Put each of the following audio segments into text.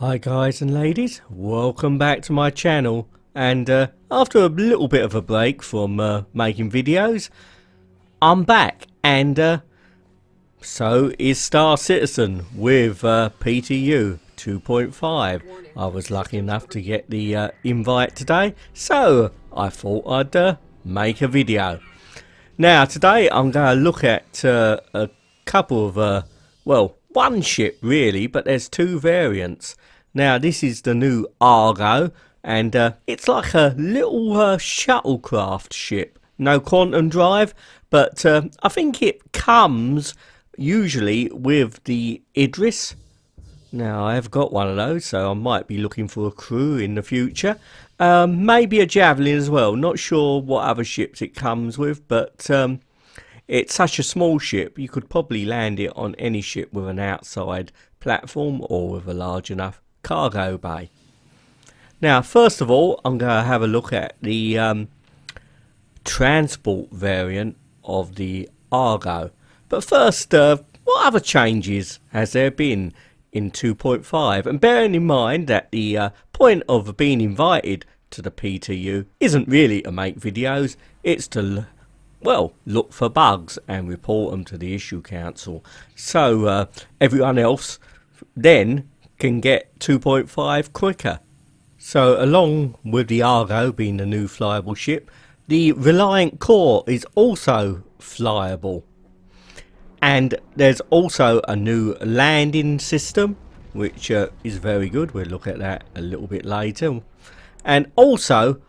Hi guys and ladies, welcome back to my channel. And after a little bit of a break from making videos, I'm back, and so is Star Citizen with PTU 2.5. I was lucky enough to get the invite today, so I thought I'd make a video. Now today I'm going to look at a couple of, well, one ship really, but there's two variants. Now this is the new Argo, and it's like a little shuttlecraft ship. No quantum drive, but I think it comes usually with the Idris. Now I have got one of those, so I might be looking for a crew in the future. Maybe a Javelin as well. Not sure what other ships it comes with, but it's such a small ship you could probably land it on any ship with an outside platform or with a large enough cargo bay. Now first of all I'm going to have a look at the transport variant of the Argo. But first, what other changes has there been in 2.5? And bearing in mind that the point of being invited to the PTU isn't really to make videos, it's to, well, look for bugs and report them to the issue council, so everyone else then can get 2.5 quicker. So along with the Argo being the new flyable ship, the Reliant core is also flyable. And there's also a new landing system, which is very good. We'll look at that a little bit later. And also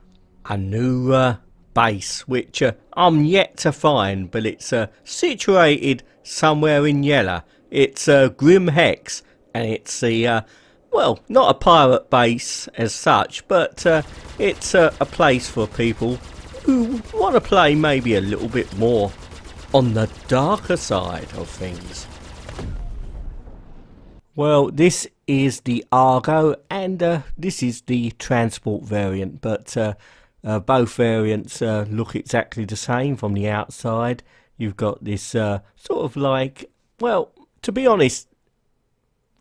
a new base, which I'm yet to find, but it's situated somewhere in Yellow. It's Grim Hex, and it's the, well, not a pirate base as such, but it's a place for people who want to play maybe a little bit more on the darker side of things. Well, this is the Argo, and this is the transport variant, but both variants look exactly the same from the outside. You've got this sort of like, well, to be honest,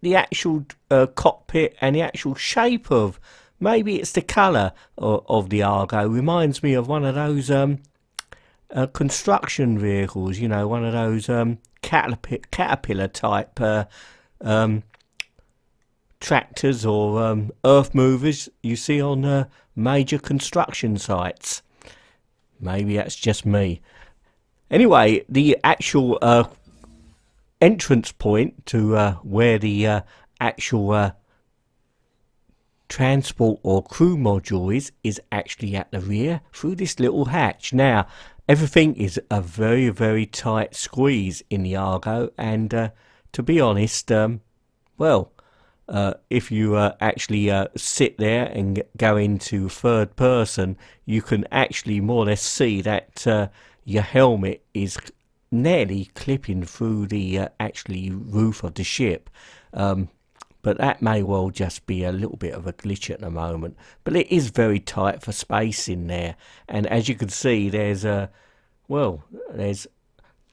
the actual cockpit and the actual shape of, maybe it's the colour of the Argo, reminds me of one of those construction vehicles, you know, one of those caterpillar type tractors or earth movers you see on major construction sites. Maybe that's just me. Anyway, the actual entrance point to where the actual transport or crew module is actually at the rear through this little hatch. Now everything is a very, very tight squeeze in the Argo, and to be honest, well, if you actually sit there and go into third person, you can actually more or less see that your helmet is nearly clipping through the actually roof of the ship. But that may well just be a little bit of a glitch at the moment. But it is very tight for space in there. And as you can see, there's well, there's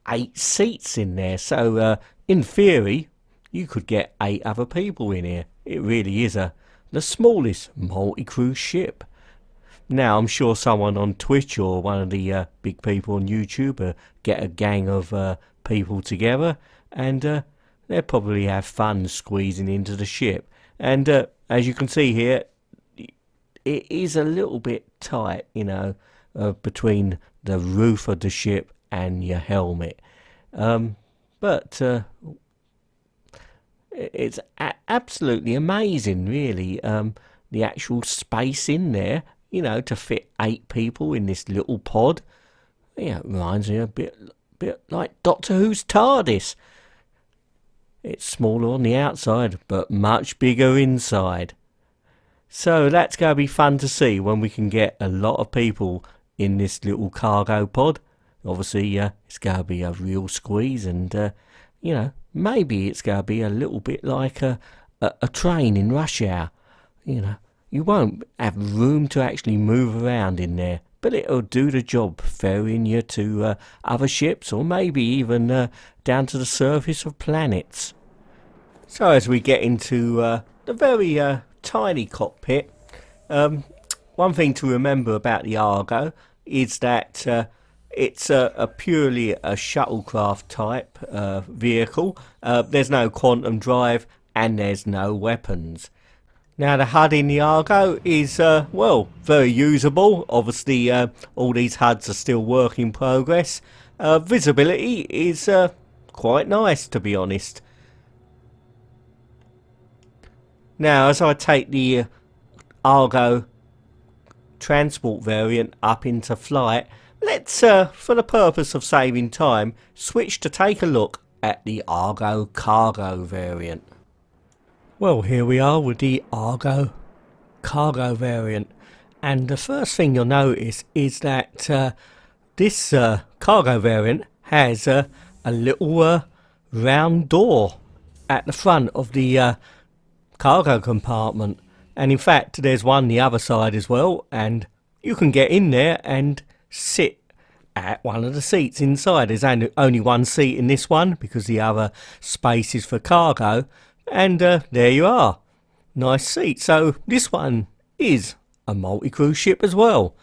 8 seats in there. So in theory, you could get 8 other people in here. It really is the smallest multi-crew ship. Now I'm sure someone on Twitch or one of the big people on YouTube get a gang of people together, and they'll probably have fun squeezing into the ship. And as you can see here, it is a little bit tight, you know, between the roof of the ship and your helmet. But it's absolutely amazing, really, the actual space in there, you know, to fit 8 people in this little pod. Yeah, it reminds me a bit like Doctor Who's TARDIS. It's smaller on the outside, but much bigger inside. So that's going to be fun to see when we can get a lot of people in this little cargo pod. Obviously, it's going to be a real squeeze, and, you know, maybe it's going to be a little bit like a train in rush hour. You know, you won't have room to actually move around in there, but it'll do the job, ferrying you to other ships, or maybe even down to the surface of planets. So as we get into the very tiny cockpit. One thing to remember about the Argo is that it's a purely a shuttlecraft type vehicle. There's no quantum drive and there's no weapons. Now the HUD in the Argo is, well, very usable. Obviously all these HUDs are still work in progress. Visibility is quite nice, to be honest. Now as I take the Argo Transport variant up into flight, let's, for the purpose of saving time, switch to take a look at the Argo Cargo variant. Well, here we are with the Argo Cargo variant, and the first thing you'll notice is that this cargo variant has a little round door at the front of the cargo compartment, and in fact there's one the other side as well, and you can get in there and sit at one of the seats inside. There's only one seat in this one because the other space is for cargo. And there you are, nice seat. So this one is a multi-cruise ship as well.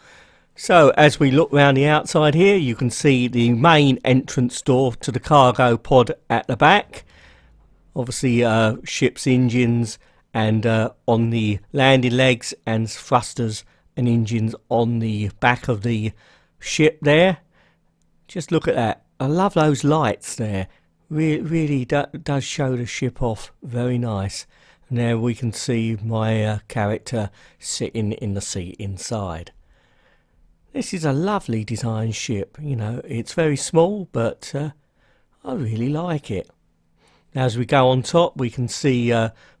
So as we look round the outside here, you can see the main entrance door to the cargo pod at the back. Obviously ship's engines and on the landing legs, and thrusters and engines on the back of the ship there. Just look at that. I love those lights there. Really does show the ship off. Very nice. And there we can see my character sitting in the seat inside. This is a lovely design ship. You know, it's very small, but I really like it. Now as we go on top, we can see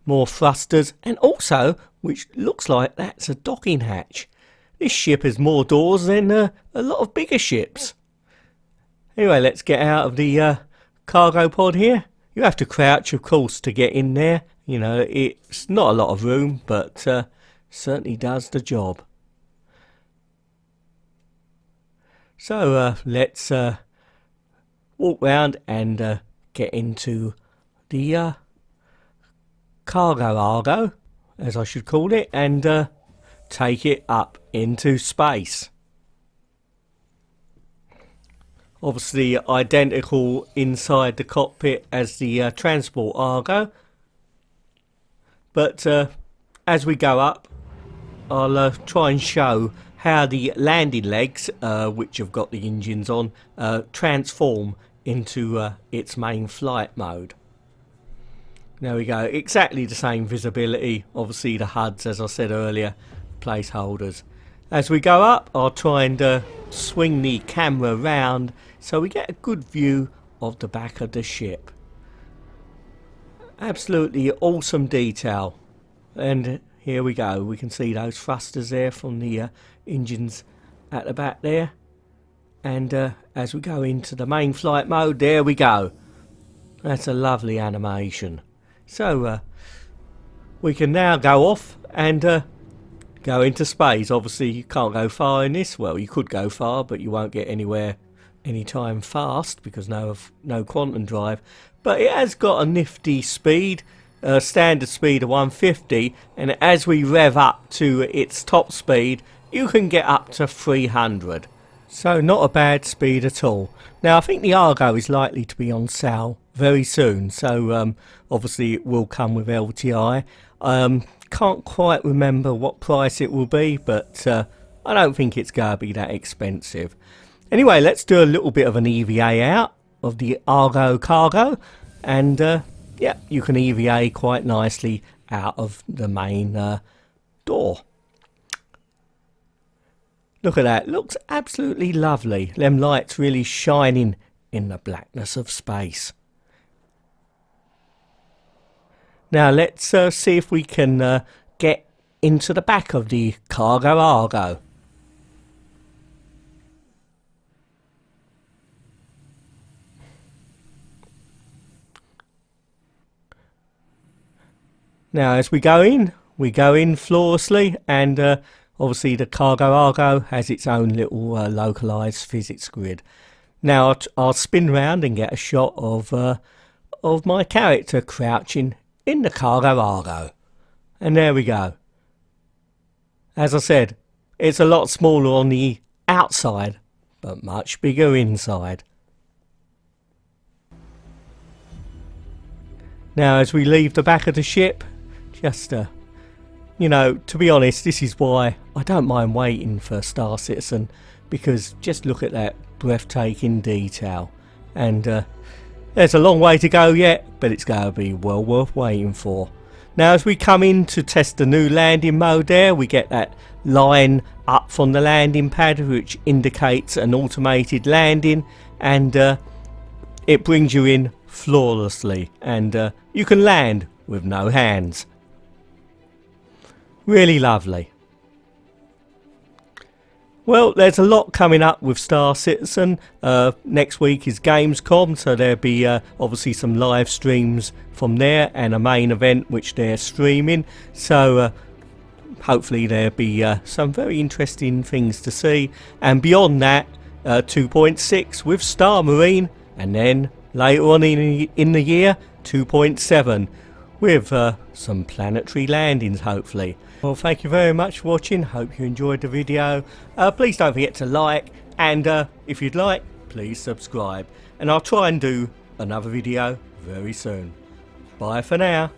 more thrusters, and also, which looks like that's a docking hatch. This ship has more doors than a lot of bigger ships. Anyway, let's get out of the cargo pod here. You have to crouch, of course, to get in there. You know, it's not a lot of room, but certainly does the job. So let's walk round and get into the cargo Argo, as I should call it, and take it up into space. Obviously identical inside the cockpit as the Transport Argo, but as we go up, I'll try and show how the landing legs, which have got the engines on, transform into its main flight mode. There we go, exactly the same visibility. Obviously the HUDs, as I said earlier, placeholders. As we go up, I'll try and swing the camera round so we get a good view of the back of the ship. Absolutely awesome detail. And here we go, we can see those thrusters there from the engines at the back there. And as we go into the main flight mode, there we go. That's a lovely animation. So we can now go off and go into space. Obviously you can't go far in this. Well, you could go far, but you won't get anywhere anytime fast because no quantum drive. But it has got a nifty speed, standard speed of 150, and as we rev up to its top speed, you can get up to 300. So not a bad speed at all. Now I think the Argo is likely to be on sale very soon, so obviously it will come with LTI. Can't quite remember what price it will be, but I don't think it's going to be that expensive. Anyway, let's do a little bit of an EVA out of the Argo Cargo, and yeah, you can EVA quite nicely out of the main door. Look at that, looks absolutely lovely. Them lights really shining in the blackness of space. Now let's see if we can get into the back of the Cargo Argo. Now as we go in flawlessly, and obviously the Cargo Argo has its own little localised physics grid. Now I'll spin round and get a shot of my character crouching in the Cargo Argo. And there we go. As I said, it's a lot smaller on the outside, but much bigger inside. Now as we leave the back of the ship, just you know, to be honest, this is why I don't mind waiting for Star Citizen, because just look at that breathtaking detail. And there's a long way to go yet, but it's going to be well worth waiting for. Now as we come in to test the new landing mode there, we get that line up from the landing pad which indicates an automated landing, and it brings you in flawlessly, and you can land with no hands. Really lovely. Well, there's a lot coming up with Star Citizen. Next week is Gamescom, so there'll be obviously some live streams from there and a main event which they're streaming. So hopefully there'll be some very interesting things to see. And beyond that, 2.6 with Star Marine, and then later on in the year, 2.7 with some planetary landings hopefully. Well, thank you very much for watching. Hope you enjoyed the video. Please don't forget to like, and if you'd like, please subscribe. And I'll try and do another video very soon. Bye for now.